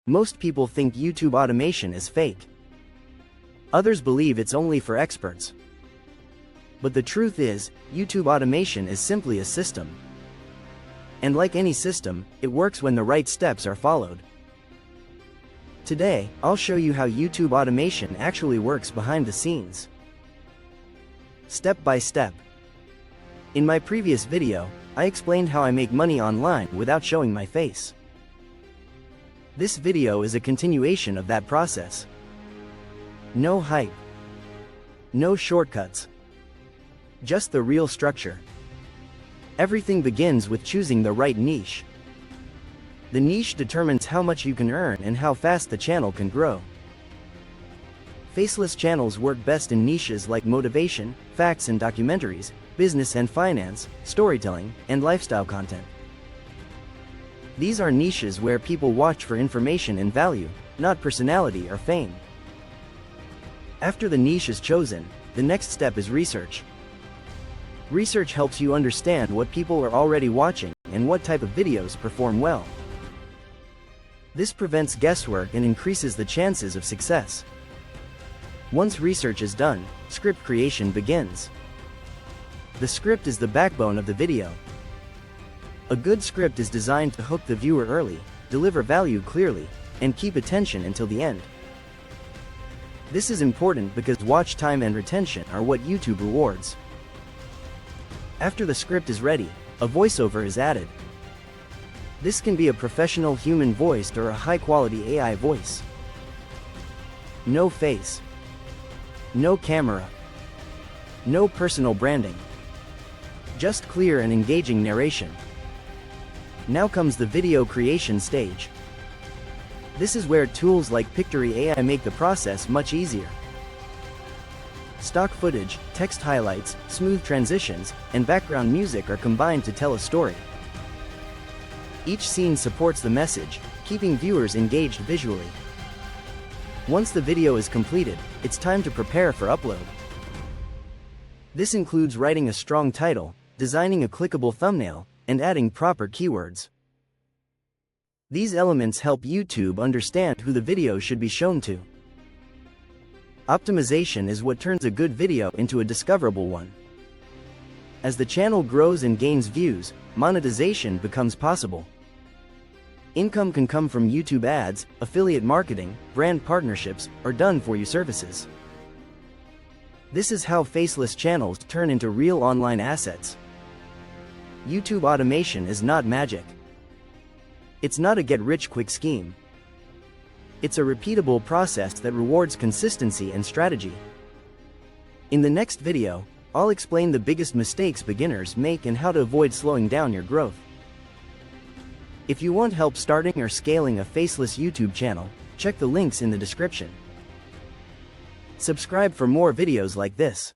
Most people think YouTube automation is fake. Others believe it's only for experts. But the truth is, YouTube automation is simply a system. And like any system, it works when the right steps are followed. Today, I'll show you how YouTube automation actually works behind the scenes. Step by step. In my previous video, I explained how I make money online without showing my face. This video is a continuation of that process. No hype. No shortcuts. Just the real structure. Everything begins with choosing the right niche. The niche determines how much you can earn and how fast the channel can grow. Faceless channels work best in niches like motivation, facts and documentaries, business and finance, storytelling, and lifestyle content. These are niches where people watch for information and value, not personality or fame. After the niche is chosen, the next step is research. Research helps you understand what people are already watching and what type of videos perform well. This prevents guesswork and increases the chances of success. Once research is done, script creation begins. The script is the backbone of the video. A good script is designed to hook the viewer early, deliver value clearly, and keep attention until the end. This is important because watch time and retention are what YouTube rewards. After the script is ready, a voiceover is added. This can be a professional human voice or a high-quality AI voice. No face. No camera. No personal branding. Just clear and engaging narration. Now comes the video creation stage. This is where tools like Pictory AI make the process much easier. Stock footage, text highlights, smooth transitions, and background music are combined to tell a story. Each scene supports the message, keeping viewers engaged visually. Once the video is completed, it's time to prepare for upload. This includes writing a strong title, designing a clickable thumbnail, and adding proper keywords. These elements help YouTube understand who the video should be shown to. Optimization is what turns a good video into a discoverable one. As the channel grows and gains views, monetization becomes possible. Income can come from YouTube ads, affiliate marketing, brand partnerships, or done-for-you services. This is how faceless channels turn into real online assets. YouTube automation is not magic. It's not a get-rich-quick scheme. It's a repeatable process that rewards consistency and strategy. In the next video, I'll explain the biggest mistakes beginners make and how to avoid slowing down your growth. If you want help starting or scaling a faceless YouTube channel, check the links in the description. Subscribe for more videos like this.